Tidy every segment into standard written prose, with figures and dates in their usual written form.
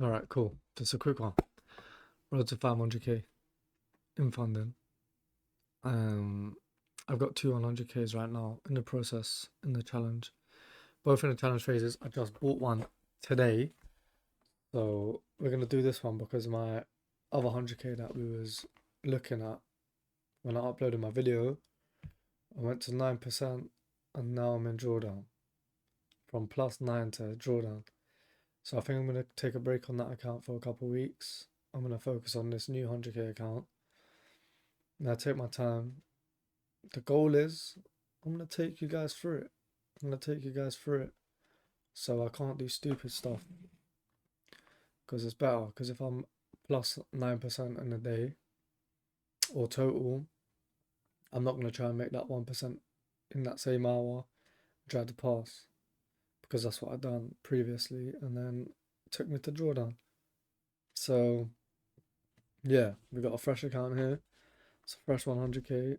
All right, cool. Just a quick one. Road to 500k in funding. Um, I've got two 100ks right now in the process in the challenge. Both in the challenge phases. I just bought one today, so we're gonna do this one because my other 100k that we was looking at when I uploaded my video, I went to 9%, and now I'm in drawdown from +9 to drawdown. So I think I'm gonna take a break on that account for a couple of weeks. I'm gonna focus on this new 100k account. Now take my time. The goal is I'm gonna take you guys through it. I'm gonna take you guys through it. So I can't do stupid stuff because it's better. Because if I'm +9% in a day or total, I'm not gonna try and make that 1% in that same hour, try to pass because that's what I've done previously, and then it took me to drawdown. So yeah, we got a fresh account here. It's a fresh 100k.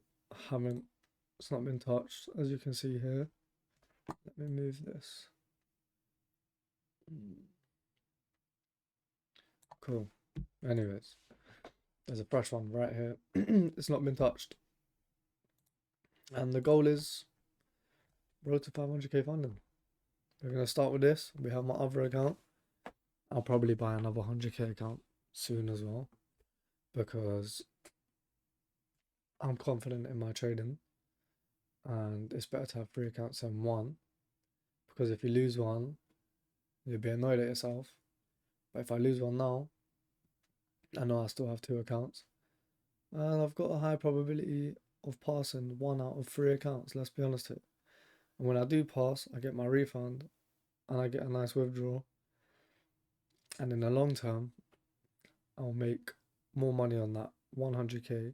It's not been touched, as you can see here. Let me move this. Cool. Anyways, there's a fresh one right here. It's not been touched. And the goal is road to 500k funding. We're going to start with this. We have my other account. I'll probably buy another 100k account soon as well, because I'm confident in my trading, and it's better to have 3 accounts than one, because if you lose one, you'll be annoyed at yourself. But if I lose one now, I know I still have 2 accounts, and I've got a high probability of passing 1 out of 3 accounts, let's be honest here. And when I do pass, I get my refund and I get a nice withdrawal. And in the long term, I'll make more money on that 100k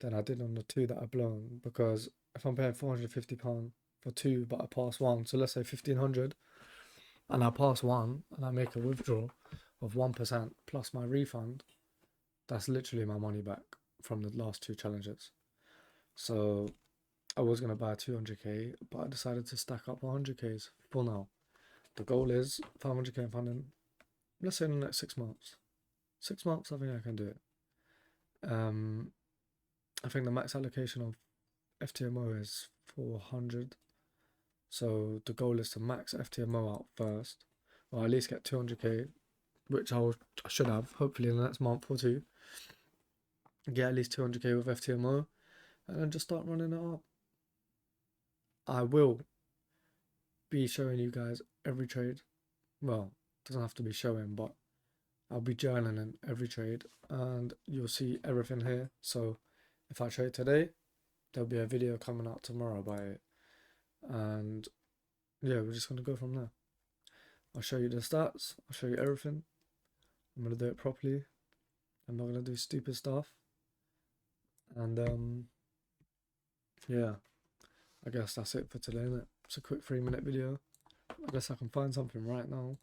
than I did on the 2 that I blown. Because if I'm paying £450 for 2 but I pass 1, so let's say 1500, and I pass 1 and I make a withdrawal of 1% plus my refund, that's literally my money back from the last 2 challenges. So I was going to buy 200k, but I decided to stack up 100ks for now. The goal is 500k funding, let's say in the next 6 months. 6 months, I think I can do it. I think the max allocation of FTMO is 400. So the goal is to max FTMO out first, or at least get 200k, which I should have, hopefully in the next month or 2. Get at least 200k with FTMO, and then just start running it up. I will be showing you guys every trade. Well, it doesn't have to be showing, but I'll be journaling every trade, and you'll see everything here. So if I trade today, there'll be a video coming out tomorrow about it. And yeah, we're just going to go from there. I'll show you the stats, I'll show you everything. I'm going to do it properly. I'm not going to do stupid stuff. And yeah, I guess that's it for today, innit? It's a quick 3-minute video. I guess I can find something right now.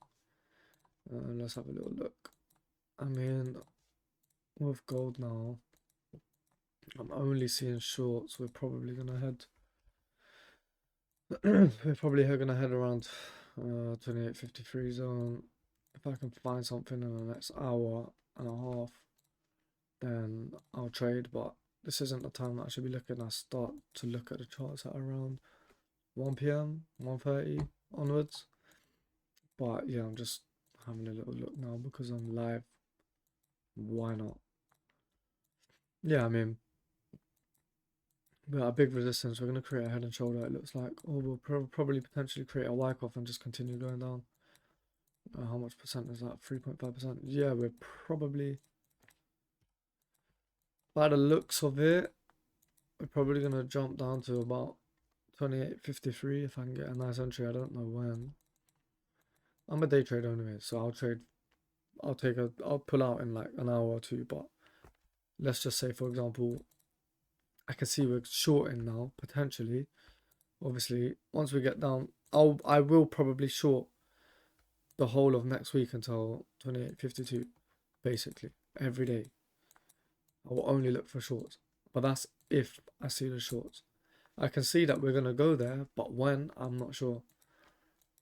Let's have a little look. I mean, with gold now, I'm only seeing shorts. We're probably gonna head. We're probably gonna head around 28.53 zone. If I can find something in the next hour and a half, then I'll trade. But this isn't the time that I should be looking. I start to look at the charts at around 1 p.m, 1:30 onwards. But yeah, I'm just having a little look now because I'm live. Why not? Yeah, I mean, we got a big resistance. We're going to create a head and shoulder, it looks like. Or we'll probably potentially create a wyckoff and just continue going down. How much percent is that? 3.5%. Yeah, we're probably, by the looks of it, we're probably going to jump down to about 28.53 if I can get a nice entry. I don't know when. I'm a day trader anyway, so I'll pull out in like an hour or 2. But let's just say, for example, I can see we're shorting now, potentially. Obviously, once we get down, I will probably short the whole of next week until 28.52, basically, every day. I will only look for shorts, but that's if I see the shorts. I can see that we're going to go there, but when, I'm not sure.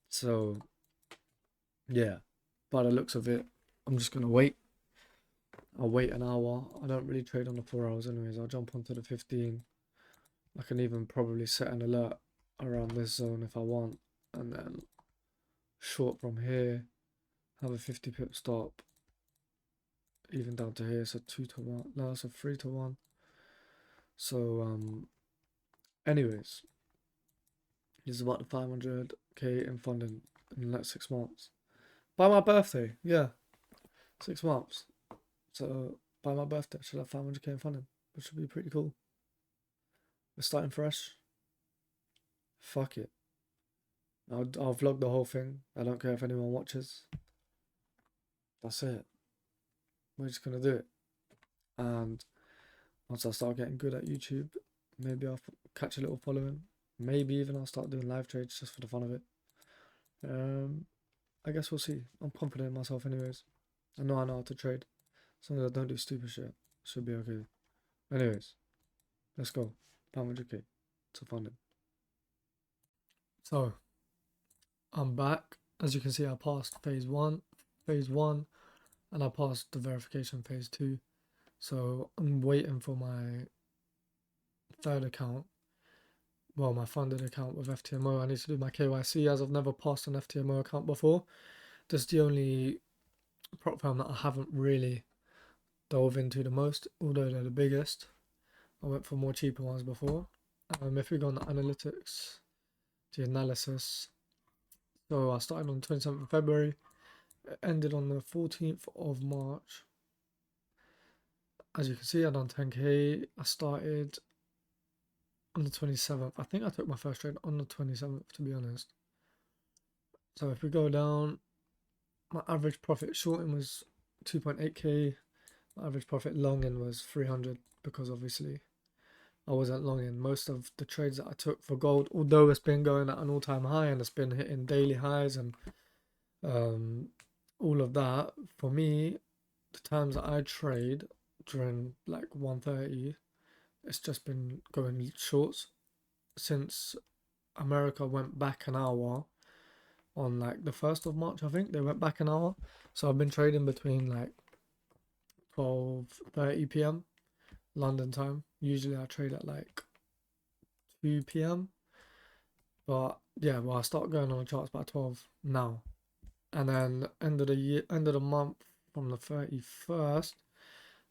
So, yeah, by the looks of it, I'm just gonna wait. I'll wait an hour. I don't really trade on the 4 hours anyways. I'll jump onto the 15. I can even probably set an alert around this zone if I want, and then short from here, have a 50 pip stop, even down to here. So 2 to 1. No, it's a 3 to 1. So anyways, this is about the 500k in funding in the next 6 months. By my birthday, yeah, 6 months. So by my birthday, I should have 500k in funding, which would be pretty cool. We're starting fresh. Fuck it. I'll vlog the whole thing. I don't care if anyone watches. That's it. We're just gonna do it. And once I start getting good at YouTube, maybe I'll catch a little following. Maybe even I'll start doing live trades just for the fun of it. I guess we'll see. I'm confident in myself anyways. I know how to trade. As long as I don't do stupid shit, should be okay. Anyways, let's go. 500k to funding. So, I'm back. As you can see, I passed phase one, and I passed the verification phase 2. So I'm waiting for my third account. Well, my funded account with FTMO. I need to do my KYC as I've never passed an FTMO account before. This is the only prop firm that I haven't really dove into the most, although they're the biggest. I went for more cheaper ones before. If we go on the analytics, the analysis. So I started on the 27th of February. It ended on the 14th of March. As you can see, I done 10k. I started on the 27th. I think I took my first trade on the 27th, to be honest. So if we go down, my average profit shorting was 2.8k. My average profit longing was 300 because obviously I wasn't longing. Most of the trades that I took for gold, although it's been going at an all-time high and it's been hitting daily highs and all of that, for me, the times that I trade during like 1:30, it's just been going shorts since America went back an hour on like the 1st of March. I think they went back an hour, so I've been trading between like 12:30 p.m. London time. Usually I trade at like 2 p.m. But yeah, well, I start going on the charts by 12 now, and then end of the month, from the 31st,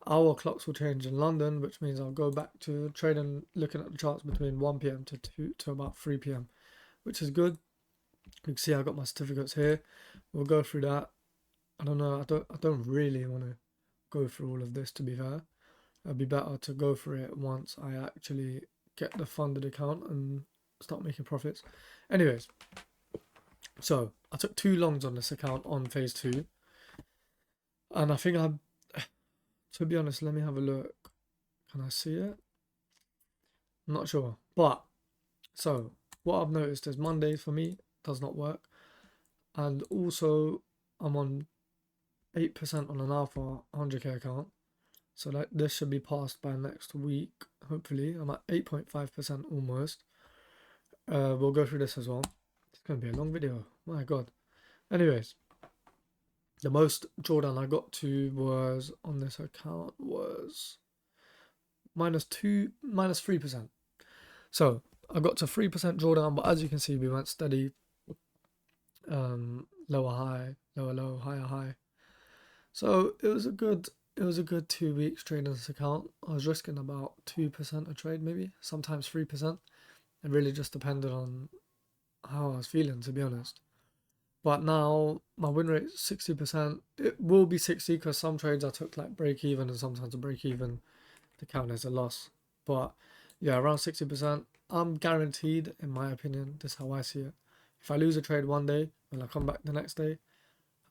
our clocks will change in London, which means I'll go back to trading, looking at the charts between 1 p.m. to about 3 p.m., which is good. You can see I got my certificates here. We'll go through that. I don't know. I don't really want to go through all of this, to be fair. It'd be better to go through it once I actually get the funded account and start making profits. Anyways, so I took 2 longs on this account on phase 2, and I think to be honest, let me have a look. Can I see it? I'm not sure. But so what I've noticed is Mondays for me does not work, and also I'm on 8% on an alpha 100k account, so that this should be passed by next week. Hopefully, I'm at 8.5% almost. We'll go through this as well. It's gonna be a long video. My God. Anyways, the most drawdown I got to was on this account was -3%. So I got to 3% drawdown, but as you can see, we went steady. Lower high, lower low, higher high. So it was a good 2 weeks trading this account. I was risking about 2% a trade, maybe sometimes 3%. It really just depended on how I was feeling, to be honest. But now my win rate is 60%. It will be 60 because some trades I took like break even, and sometimes a break even to count as a loss. But yeah, around 60%. I'm guaranteed, in my opinion. This is how I see it. If I lose a trade one day, when I come back the next day,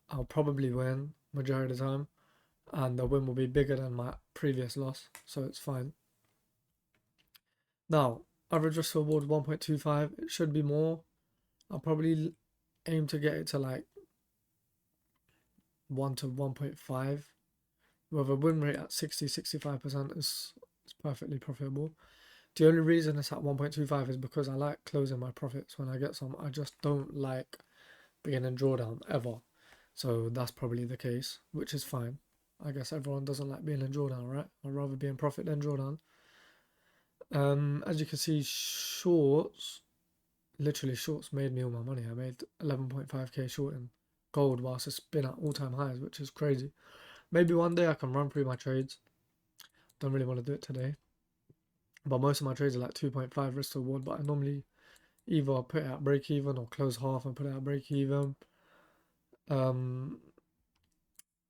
I'll probably win majority of the time, and the win will be bigger than my previous loss, so it's fine. Now, average risk reward 1.25. It should be more. I'll probably aim to get it to like 1 to 1.5. With a win rate at 60-65% is perfectly profitable. The only reason it's at 1.25 is because I like closing my profits when I get some. I just don't like being in drawdown ever. So that's probably the case, which is fine. I guess everyone doesn't like being in drawdown, right? I'd rather be in profit than drawdown. As you can see, shorts, literally shorts made me all my money. I made 11.5k shorting gold whilst it's been at all-time highs, which is crazy. Maybe one day I can run through my trades. Don't really want to do it today. But most of my trades are like 2.5 risk to reward, but I normally either put it at break even or close half and put it at break even.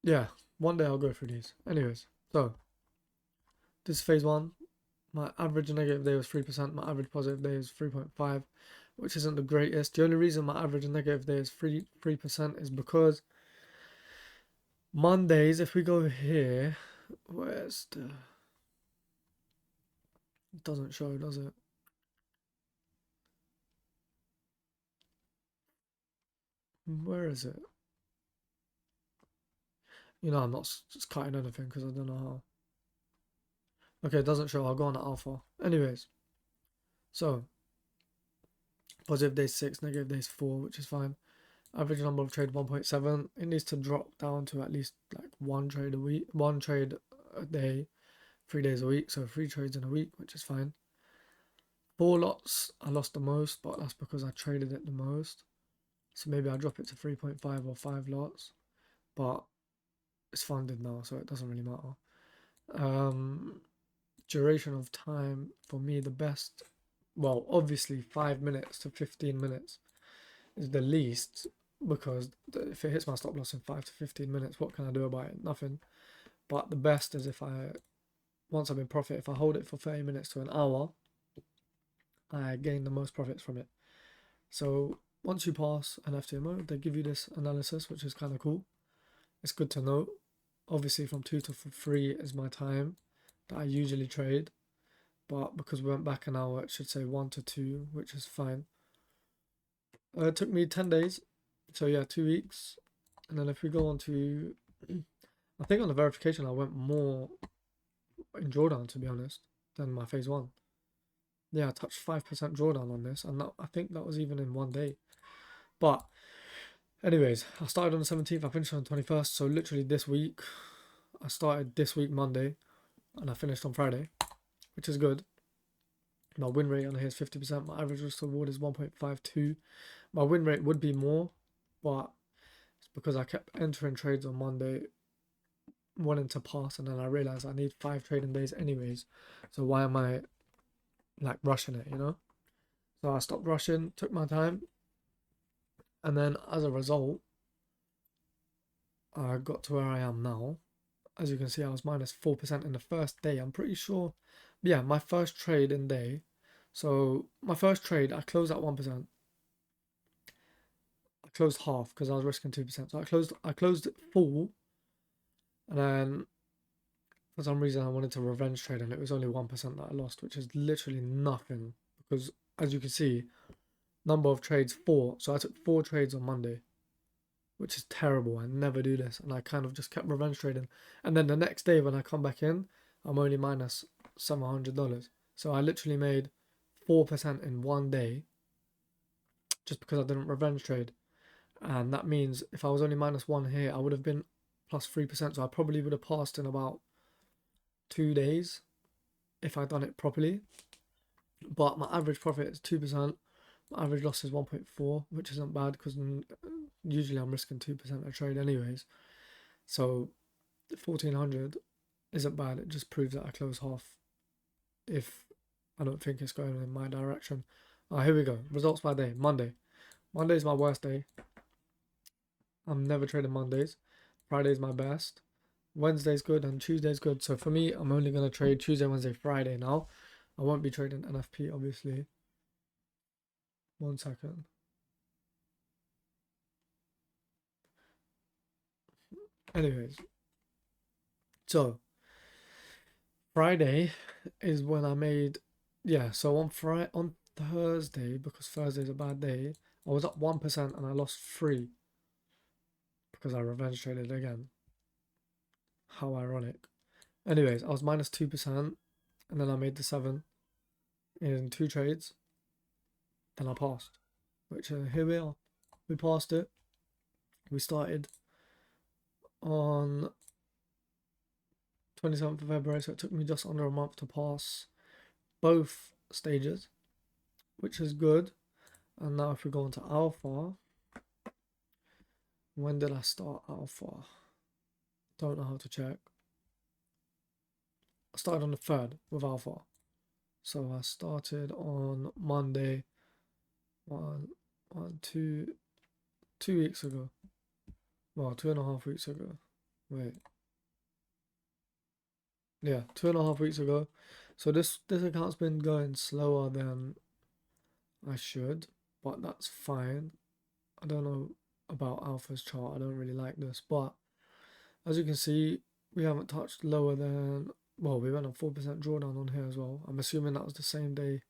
Yeah, one day I'll go through these. Anyways, so this is phase one. My average negative day was 3%. My average positive day is 3.5, which isn't the greatest. The only reason my average negative day is 3% is because Mondays, if we go here, where's the... It doesn't show, does it? Where is it? You know, I'm not just cutting anything because I don't know how. Okay, it doesn't show. I'll go on the alpha. Anyways, so positive day 6, negative day 4, which is fine. Average number of trade 1.7. It needs to drop down to at least like one trade a day, 3 days a week. So 3 trades in a week, which is fine. 4 lots, I lost the most, but that's because I traded it the most. So maybe I'll drop it to 3.5 or 5 lots, but it's funded now, so it doesn't really matter. Duration of time for me, the best, well, obviously 5 minutes to 15 minutes is the least, because if it hits my stop loss in 5 to 15 minutes, what can I do about it? Nothing. But the best is if once I'm in profit, if I hold it for 30 minutes to an hour, I gain the most profits from it. So once you pass an FTMO, they give you this analysis, which is kind of cool. It's good to know. Obviously from 2 to 3 is my time that I usually trade, but because we went back an hour, it should say 1 to 2, which is fine. It took me 10 days, so yeah, 2 weeks. And then if we go on to, I think on the verification I went more in drawdown, to be honest, than my phase one. Yeah, I touched 5% drawdown on this, and I think that was even in one day. But anyways, I started on the 17th, I finished on the 21st, so literally this week, I started this week Monday, and I finished on Friday, which is good. My win rate on here is 50%, my average risk to reward is 1.52. My win rate would be more, but it's because I kept entering trades on Monday, wanting to pass, and then I realized I need 5 trading days anyways, so why am I like rushing it, you know? So I stopped rushing, took my time, and then as a result, I got to where I am now. As you can see, I was minus 4% in the first day. I'm pretty sure, yeah, my first trade in day. So my first trade, I closed at 1%. I closed half because I was risking 2%. So I closed it full, and then for some reason I wanted to revenge trade, and it was only 1% that I lost, which is literally nothing. Because as you can see, number of trades 4. So I took 4 trades on Monday, which is terrible. I never do this, and I kind of just kept revenge trading. And then the next day when I come back in, I'm only minus $700. So I literally made 4% in one day just because I didn't revenge trade. And that means if I was only minus 1 here, I would have been plus 3%. So I probably would have passed in about 2 days if I'd done it properly. But my average profit is 2%. My average loss is 1.4, which isn't bad because usually I'm risking 2% a trade anyways. So 1400 isn't bad. It just proves that I close half if I don't think it's going in my direction. Here we go. Results by day. Monday. Monday is my worst day. I'm never trading Mondays. Friday is my best. Wednesday's good and Tuesday's good. So for me, I'm only going to trade Tuesday, Wednesday, Friday now. I won't be trading NFP, obviously. 1 second. Anyways, so Friday is when I made, yeah, so on Thursday, because Thursday's a bad day, I was up 1% and I lost 3 because I revenge traded again. How ironic. Anyways, I was minus 2% and then I made the 7 in 2 trades. Then I passed, which here we are. We passed it. We started on 27th of February, so it took me just under a month to pass both stages, which is good. And now if we go into alpha, when did I start alpha? Don't know how to check. I started on the 3rd with alpha. So I started on Monday, two weeks ago. Well, 2.5 weeks ago. Wait. Yeah, 2.5 weeks ago. So this account's been going slower than I should, but that's fine. I don't know about Alpha's chart. I don't really like this, but as you can see, we haven't touched lower than, well, we went on 4% drawdown on here as well. I'm assuming that was the same day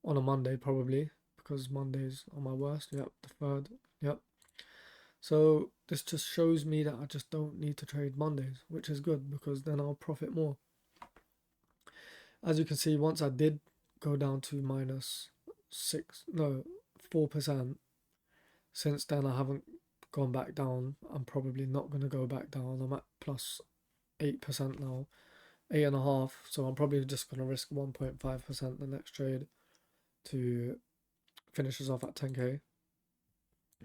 on a Monday, probably, because Mondays are my worst. Yep, the 3rd. Yep. So this just shows me that I just don't need to trade Mondays, which is good because then I'll profit more. As you can see, once I did go down to -4%, since then I haven't gone back down. I'm probably not going to go back down. I'm at +8% now, 8.5%. So I'm probably just going to risk 1.5% the next trade to finish us off at 10k.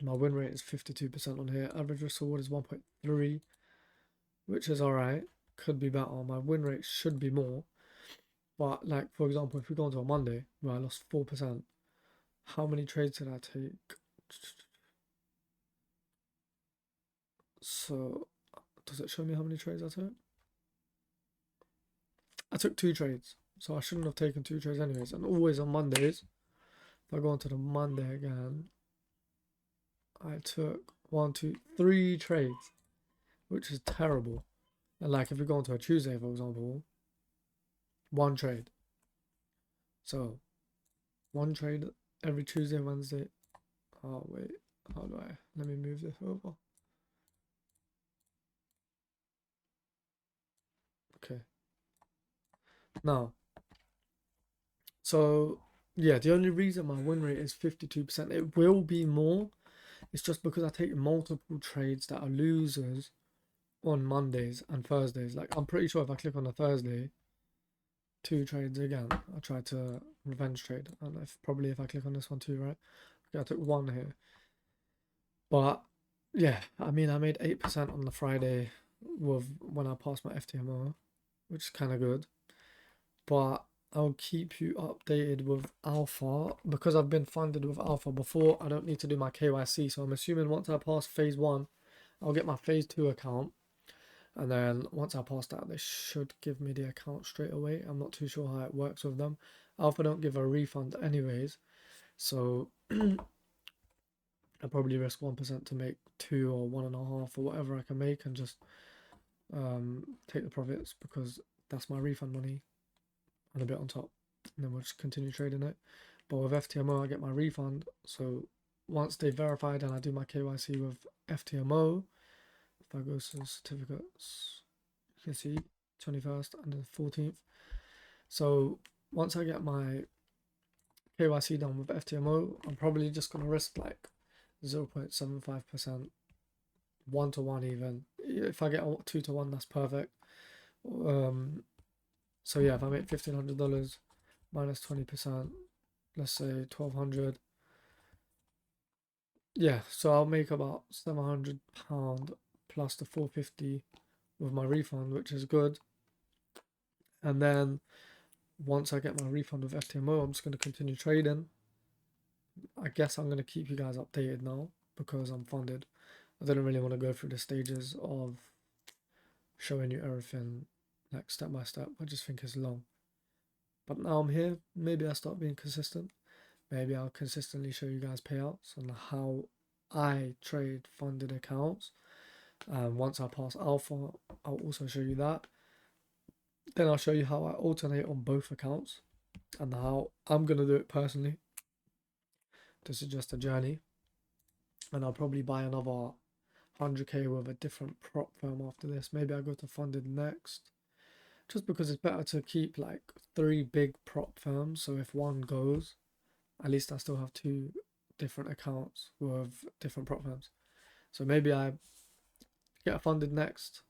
My win rate is 52% on here. Average risk reward is 1.3, which is alright. Could be better. My win rate should be more. But like, for example, if we go into a Monday where I lost 4%, how many trades did I take? So does it show me how many trades I took? I took 2 trades. So I shouldn't have taken 2 trades anyways. And always on Mondays, if I go into the Monday again, I took 3 trades, which is terrible. And like if we go into a Tuesday, for example, 1 trade. So 1 trade every Tuesday, Wednesday. Oh wait, how do I? Let me move this over. Okay. Now, so yeah, the only reason my win rate is 52%, it will be more. It's just because I take multiple trades that are losers on Mondays and Thursdays. Like I'm pretty sure if I click on a Thursday, 2 trades again. I tried to revenge trade, and if I click on this one too, right? Okay, I took 1 here. But yeah, I mean, I made 8% on the Friday when I passed my FTMO, which is kind of good. But I'll keep you updated with Alpha because I've been funded with Alpha before. I don't need to do my KYC, so I'm assuming once I pass phase 1, I'll get my phase 2 account, and then once I pass that, they should give me the account straight away. I'm not too sure how it works with them. Alpha don't give a refund anyways, so I'll probably risk 1% to make 2 or 1.5 or whatever I can make, and just take the profits because that's my refund money and a bit on top, and then we'll just continue trading it. But with FTMO, I get my refund. So once they verified and I do my KYC with FTMO, if I go to certificates, you can see 21st and the 14th. So once I get my KYC done with FTMO, I'm probably just going to risk like 0.75%, 1-to-1 even. If I get 2-to-1, that's perfect. So yeah, if I make $1,500 minus 20%, let's say 1,200. Yeah, so I'll make about £700 plus the 450 with my refund, which is good. And then once I get my refund with FTMO, I'm just going to continue trading. I guess I'm going to keep you guys updated now because I'm funded. I don't really want to go through the stages of showing you everything like step by step. I just think it's long. But now I'm here, maybe I'll start being consistent. Maybe I'll consistently show you guys payouts and how I trade funded accounts. Once I pass alpha, I'll also show you that. Then I'll show you how I alternate on both accounts and how I'm going to do it personally. This is just a journey. And I'll probably buy another 100k with a different prop firm after this. Maybe I go to funded next. Just because it's better to keep like 3 big prop firms. So if one goes, at least I still have 2 different accounts with different prop firms. So maybe I get funded next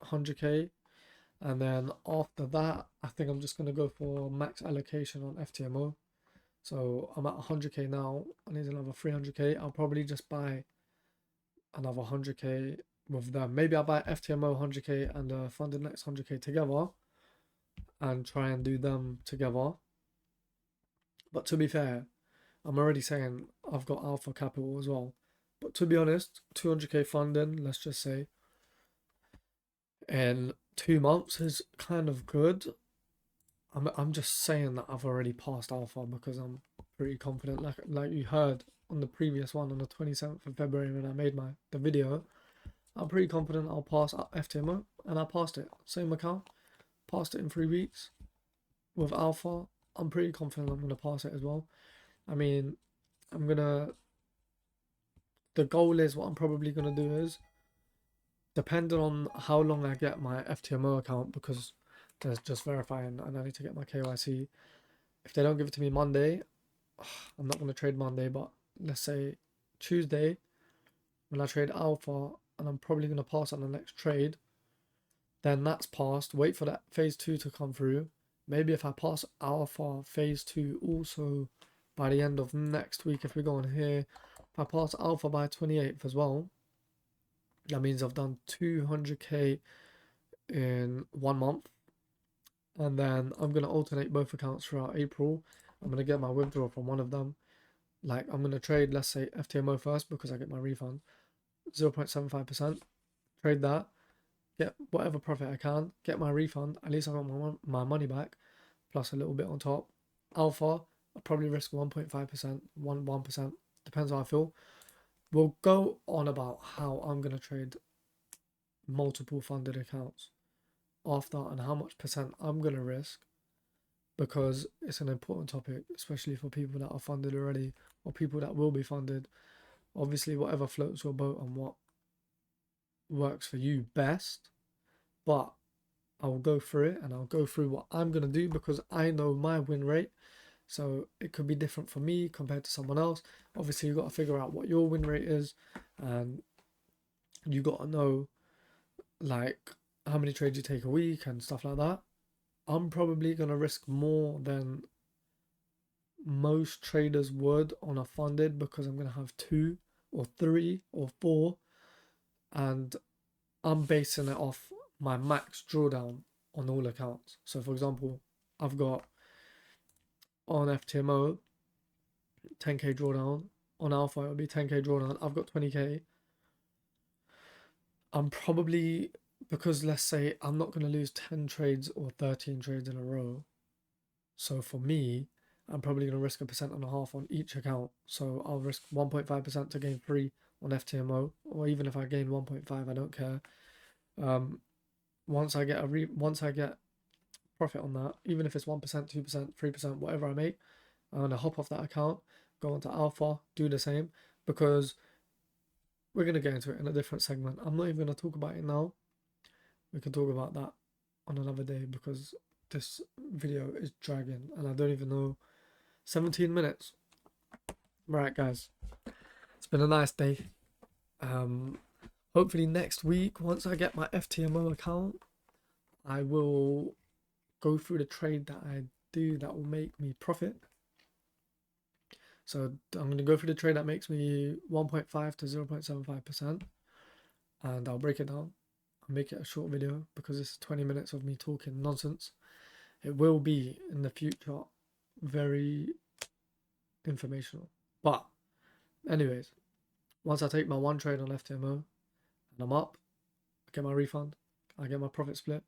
100k, and then after that I think I'm just gonna go for max allocation on FTMO. So I'm at 100k now. I need another 300k. I'll probably just buy another 100k with them. Maybe I'll buy FTMO 100k and funded next 100k together and try and do them together. But to be fair, I'm already saying I've got alpha capital as well. But to be honest, 200k funding, let's just say, in 2 months is kind of good. I'm just saying that I've already passed alpha because I'm pretty confident. Like you heard on the previous one on the 27th of February when I made the video, I'm pretty confident I'll pass FTMO, and I passed it. Same account, passed it in 3 weeks with alpha. I'm pretty confident I'm gonna pass it as well. I mean, the goal is, what I'm probably gonna do is, depending on how long I get my FTMO account, because there's just verifying and I need to get my KYC. If they don't give it to me Monday, I'm not going to trade Monday, but let's say Tuesday when I trade alpha, and I'm probably going to pass on the next trade, then that's passed. Wait for that phase 2 to come through. Maybe if I pass alpha phase 2 also by the end of next week, if we go on here, if I pass alpha by 28th as well, that means I've done 200k in 1 month. And then I'm going to alternate both accounts throughout April. I'm going to get my withdrawal from one of them. Like, I'm going to trade, let's say, FTMO first because I get my refund. 0.75%. Trade that. Get whatever profit I can. Get my refund. At least I got my money back. Plus a little bit on top. Alpha, I'll probably risk 1.5%. 1%. Depends how I feel. We'll go on about how I'm going to trade multiple funded accounts after, and how much percent I'm going to risk, because it's an important topic, especially for people that are funded already or people that will be funded. Obviously, whatever floats your boat and what works for you best, but I'll go through it and I'll go through what I'm going to do because I know my win rate. So it could be different for me compared to someone else. Obviously, you've got to figure out what your win rate is, and you got to know like how many trades you take a week and stuff like that. I'm probably going to risk more than most traders would on a funded, because I'm going to have 2 or 3 or 4, and I'm basing it off my max drawdown on all accounts. So for example, I've got on FTMO 10k drawdown, on alpha it'll be 10k drawdown, I've got 20k. I'm probably, because let's say I'm not going to lose 10 trades or 13 trades in a row, so for me, I'm probably going to risk 1.5% on each account. So I'll risk 1.5% to gain 3 on FTMO, or even if I gain 1.5, I don't care. Once I get profit on that, even if it's 1%, 2%, 3%, whatever I make, I'm going to hop off that account, go onto alpha, do the same, because we're going to get into it in a different segment. I'm not even going to talk about it now. We can talk about that on another day because this video is dragging and I don't even know. 17 minutes. Right, guys, it's been a nice day. Hopefully next week, once I get my FTMO account, I will go through the trade that I do that will make me profit. So I'm going to go through the trade that makes me 1.5 to 0.75%, and I'll break it down. I'll make it a short video because it's 20 minutes of me talking nonsense. It will be in the future very informational. But anyways, once I take my one trade on FTMO and I'm up, I get my refund, I get my profit split,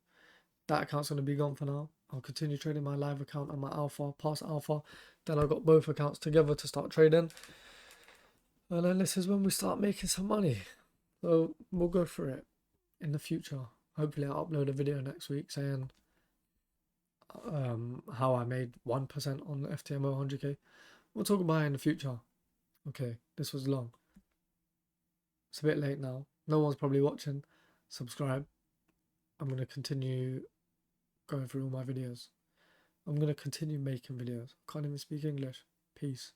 that account's going to be gone for now. I'll continue trading my live account and my alpha, pass alpha. Then I've got both accounts together to start trading. And then this is when we start making some money. So we'll go through it in the future. Hopefully I'll upload a video next week saying how I made 1% on the FTMO 100k. We'll talk about it in the future. Okay, this was long. It's a bit late now. No one's probably watching. Subscribe. I'm going to continue going through all my videos. I'm going to continue making videos. Can't even speak English. Peace.